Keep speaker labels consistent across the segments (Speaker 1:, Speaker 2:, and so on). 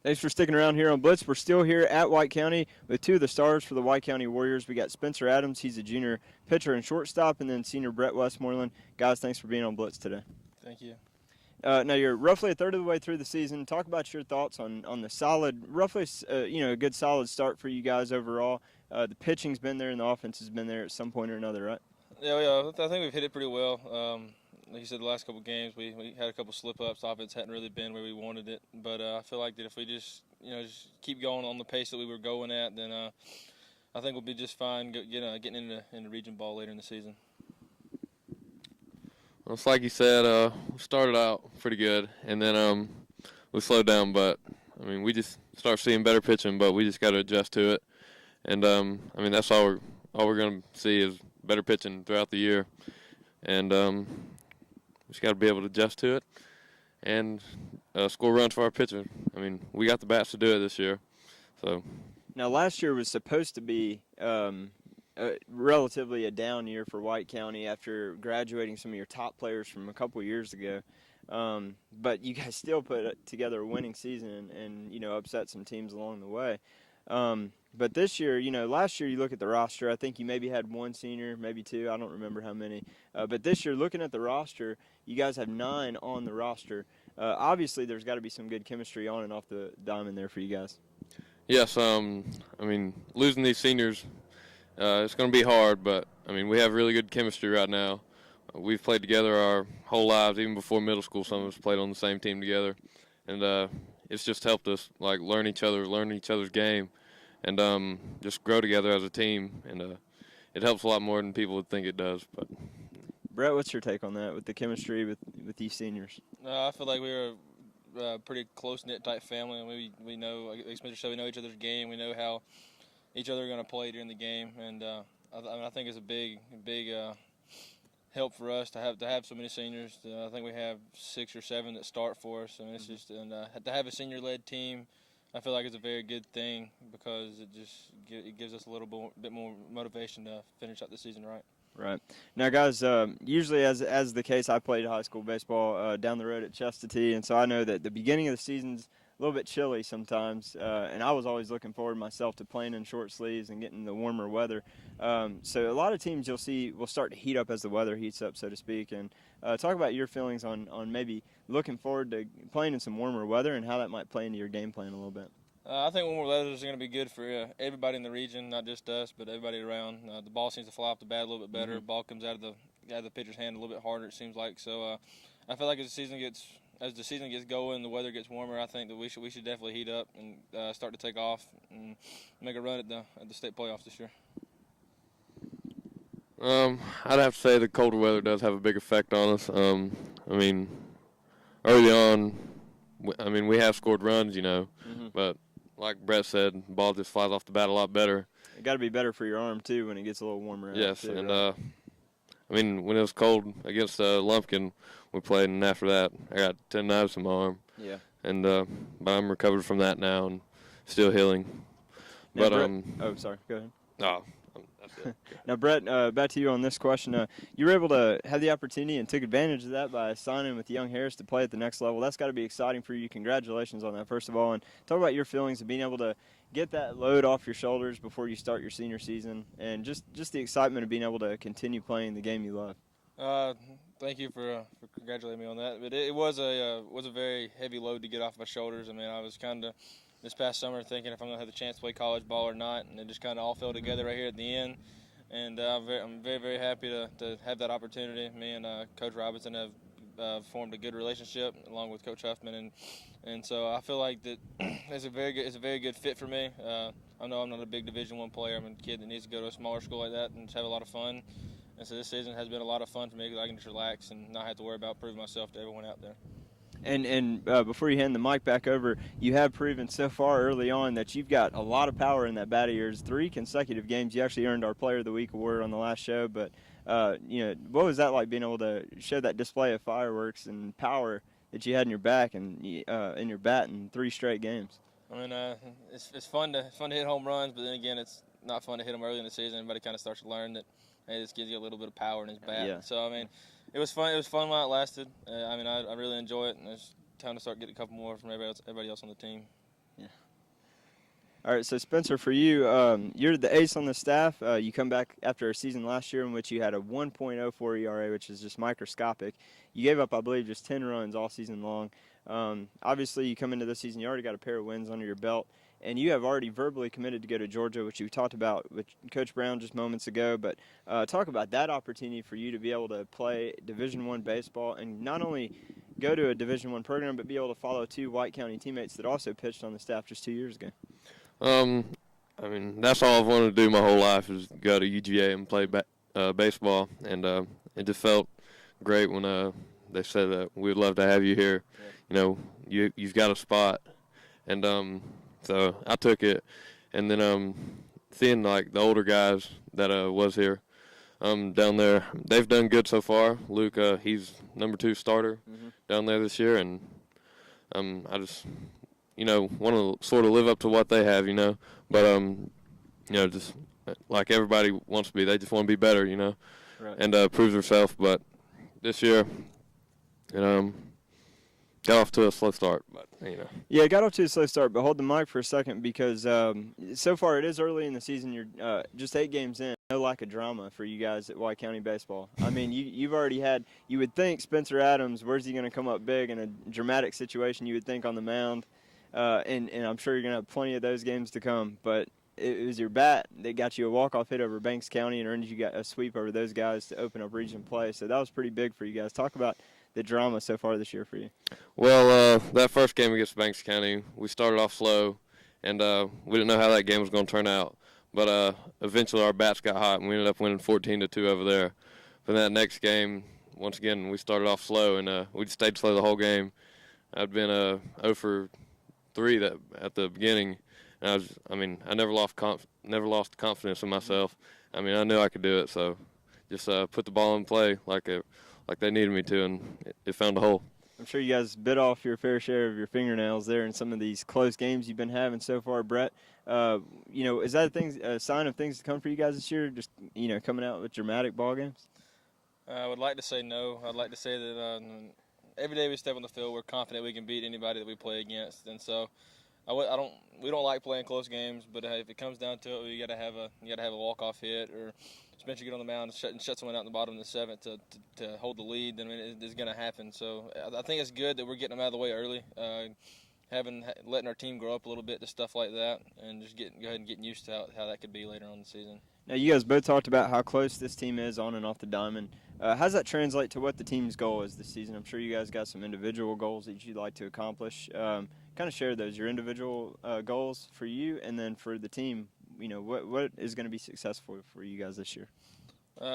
Speaker 1: Thanks for sticking around here on Blitz. We're still here at White County with two of the stars for the White County Warriors. We got Spencer Adams. He's a junior pitcher and shortstop, and then senior Brett Westmoreland. Guys, thanks for being on Blitz today.
Speaker 2: Thank you.
Speaker 1: Now you're roughly a third of the way through the season. Talk about your thoughts on the solid, roughly a good solid start for you guys overall. The pitching's been there and the offense has been there at some point or another, right?
Speaker 2: Yeah, I think we've hit it pretty well. Like you said, the last couple of games we had a couple slip-ups. Offense hadn't really been where we wanted it, but I feel like that if we just keep going on the pace that we were going at, then I think we'll be just fine getting into region ball later in the season.
Speaker 3: Well, it's like you said, we started out pretty good, and then we slowed down. But I mean, we just start seeing better pitching, but we just got to adjust to it. And I mean, that's all we're going to see is better pitching throughout the year, and we just got to be able to adjust to it and score runs for our pitcher. I mean, we got the bats to do it this year. So
Speaker 1: now, last year was supposed to be relatively a down year for White County after graduating some of your top players from a couple years ago. But you guys still put together a winning season and upset some teams along the way. But this year, last year you look at the roster, I think you maybe had one senior, maybe two, I don't remember how many. But this year, looking at the roster, you guys have 9 on the roster. Obviously, there's got to be some good chemistry on and off the diamond there for you guys.
Speaker 3: yes, I mean, losing these seniors, it's going to be hard, but I mean, we have really good chemistry right now. We've played together our whole lives, even before middle school. Some of us played on the same team together, and it's just helped us learn each other's game, and just grow together as a team. And it helps a lot more than people would think it does. But
Speaker 1: Brett, what's your take on that with the chemistry with these seniors?
Speaker 2: I feel like we're a pretty close-knit type family, and we know, like Mr. said, we know each other's game. We know how each other are going to play during the game, and I think it's a big help for us to have so many seniors. I think we have 6 or 7 that start for us, and it's just to have a senior-led team. I feel like it's a very good thing because it gives us a little bit more motivation to finish out the season right.
Speaker 1: Right. Now, guys, usually as the case, I played high school baseball down the road at Chestatee, and so I know that the beginning of the season's a little bit chilly sometimes, and I was always looking forward myself to playing in short sleeves and getting the warmer weather. So a lot of teams you'll see will start to heat up as the weather heats up, so to speak. And talk about your feelings on maybe looking forward to playing in some warmer weather and how that might play into your game plan a little bit.
Speaker 2: I think warmer weather is going to be good for everybody in the region, not just us, but everybody around. The ball seems to fly off the bat a little bit better. Ball comes out of the pitcher's hand a little bit harder, it seems like. So I feel like as the season gets going, the weather gets warmer. I think that we should definitely heat up and start to take off and make a run at the state playoffs this year.
Speaker 3: I'd have to say the colder weather does have a big effect on us. I mean, early on, we have scored runs, but like Brett said, the ball just flies off the bat a lot better.
Speaker 1: It got to be better for your arm too when it gets a little warmer out.
Speaker 3: Yes,
Speaker 1: too,
Speaker 3: and
Speaker 1: right?
Speaker 3: when it was cold against Lumpkin, we played, and after that, I got tendonitis in my arm.
Speaker 1: Yeah.
Speaker 3: And but I'm recovered from that now and still healing.
Speaker 1: Now,
Speaker 3: But
Speaker 1: Brett, sorry, go ahead.
Speaker 3: No, that's it.
Speaker 1: Now, Brett, back to you on this question. You were able to have the opportunity and took advantage of that by signing with Young Harris to play at the next level. That's got to be exciting for you. Congratulations on that, first of all. And talk about your feelings of being able to get that load off your shoulders before you start your senior season, and just the excitement of being able to continue playing the game you love.
Speaker 2: Thank you for congratulating me on that. But it was a very heavy load to get off my shoulders. I mean, I was kind of this past summer thinking if I'm going to have the chance to play college ball or not, and it just kind of all fell together right here at the end. And I'm very, very happy to have that opportunity. Me and Coach Robinson have formed a good relationship along with Coach Huffman, and so I feel like that it's a very good fit for me. I know I'm not a big Division I player. I'm a kid that needs to go to a smaller school like that and just have a lot of fun. And so this season has been a lot of fun for me because I can just relax and not have to worry about proving myself to everyone out there.
Speaker 1: And before you hand the mic back over, you have proven so far early on that you've got a lot of power in that bat of yours. 3 consecutive games. You actually earned our Player of the Week award on the last show. But, what was that like being able to show that display of fireworks and power that you had in your back and in your bat in 3 straight games?
Speaker 2: I mean, it's fun to hit home runs, but then again, it's not fun to hit them early in the season. Everybody kind of starts to learn that, hey, this gives you a little bit of power in his bat.
Speaker 1: Yeah.
Speaker 2: So, I mean, it was fun. It was fun while it lasted. I really enjoy it, and it's time to start getting a couple more from everybody else on the team.
Speaker 1: All right, so Spencer, for you, you're the ace on the staff. You come back after a season last year in which you had a 1.04 ERA, which is just microscopic. You gave up, I believe, just 10 runs all season long. Obviously, you come into this season, you already got a pair of wins under your belt, and you have already verbally committed to go to Georgia, which you talked about with Coach Brown just moments ago. But talk about that opportunity for you to be able to play Division I baseball and not only go to a Division I program, but be able to follow two White County teammates that also pitched on the staff just 2 years ago.
Speaker 3: I mean, that's all I've wanted to do my whole life is go to UGA and play baseball, and it just felt great when they said that we'd love to have you here. Yeah. You know, you've got a spot, and so I took it, and then seeing like the older guys that was here down there, they've done good so far. Luke, he's number 2 starter down there this year, and I just, you know, want to sort of live up to what they have, you know. But, you know, just like everybody wants to be, they just want to be better, you know, right. And prove themselves. But this year, got off to a slow start, but, you know.
Speaker 1: Yeah, got off to a slow start, but hold the mic for a second because so far it is early in the season. You're just 8 games in. No lack of drama for you guys at White County Baseball. I mean, you've already had – you would think Spencer Adams, where's he going to come up big in a dramatic situation, you would think, on the mound. And I'm sure you're going to have plenty of those games to come. But it was your bat that got you a walk-off hit over Banks County and earned you a sweep over those guys to open up region play. So that was pretty big for you guys. Talk about the drama so far this year for you.
Speaker 3: Well, that first game against Banks County, we started off slow, and we didn't know how that game was going to turn out. But eventually our bats got hot, and we ended up winning 14-2 over there. But that next game, once again, we started off slow, and we just stayed slow the whole game. I'd been 0 for 3 that at the beginning, and I never lost confidence in myself. I mean, I knew I could do it, so just put the ball in play like they needed me to, and it found a hole.
Speaker 1: I'm sure you guys bit off your fair share of your fingernails there in some of these close games you've been having so far, Brett. You know, is that a sign of things to come for you guys this year? Just, you know, coming out with dramatic ball games.
Speaker 2: I would like to say no. I'd like to say that every day we step on the field, we're confident we can beat anybody that we play against, and so we don't like playing close games. But if it comes down to it, you got to have a walk-off hit, or Spencer get on the mound and shut someone out in the bottom of the 7th to hold the lead. Then it's going to happen. So I think it's good that we're getting them out of the way early, letting our team grow up a little bit to stuff like that, and just go ahead and getting used to how that could be later on in the season.
Speaker 1: Now, you guys both talked about how close this team is on and off the diamond. How does that translate to what the team's goal is this season? I'm sure you guys got some individual goals that you'd like to accomplish. Kind of share those, your individual goals for you, and then for the team, you know, what is going to be successful for you guys this year?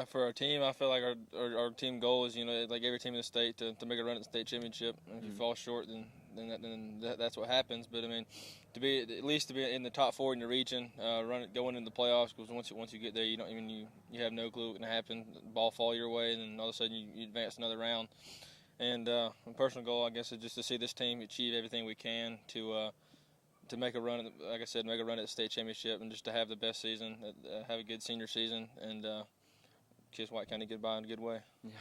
Speaker 2: For our team, I feel like our team goal is, you know, like every team in the state to make a run at the state championship. And if you fall short, then that's what happens. But I mean, to be in the top 4 in the region, going into the playoffs, because once you get there, you have no clue what's going to happen. The ball fall your way, and then all of a sudden you advance another round. And my personal goal, I guess, is just to see this team achieve everything we can to make a run. Like I said, make a run at the state championship, and just to have the best season, have a good senior season, and kiss White County goodbye in a good way. Yeah.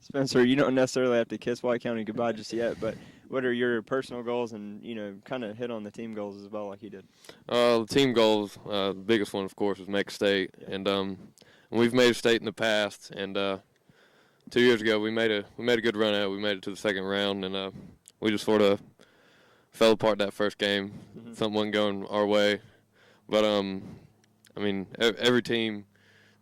Speaker 1: Spencer, you don't necessarily have to kiss White County goodbye just yet, but what are your personal goals, and, you know, kind of hit on the team goals as well like you did?
Speaker 3: The team goals, the biggest one, of course, is make state. Yeah. And we've made a state in the past, and 2 years ago we made a good run at it. We made it to the second round, and we just sort of fell apart that first game. Mm-hmm. Something wasn't going our way. But, I mean, every team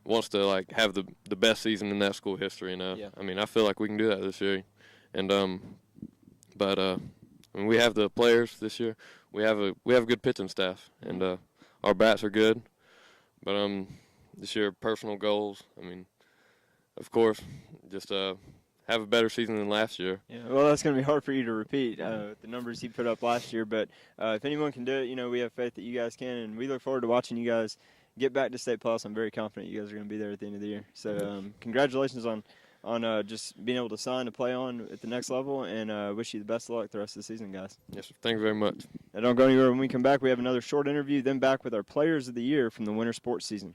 Speaker 3: wants to like have the best season in that school history, and yeah. I mean, I feel like we can do that this year, and but I mean, we have the players this year. We have a good pitching staff, and our bats are good. But this year, personal goals. I mean, of course, just have a better season than last year.
Speaker 1: Yeah, well, that's going to be hard for you to repeat the numbers he put up last year. But if anyone can do it, you know, we have faith that you guys can, and we look forward to watching you guys get back to State Plus. I'm very confident you guys are going to be there at the end of the year. So congratulations on just being able to sign to play on at the next level, and wish you the best of luck the rest of the season, guys.
Speaker 3: Yes, sir. Thank you very much.
Speaker 1: And don't go anywhere. When we come back, we have another short interview, then back with our Players of the Year from the winter sports season.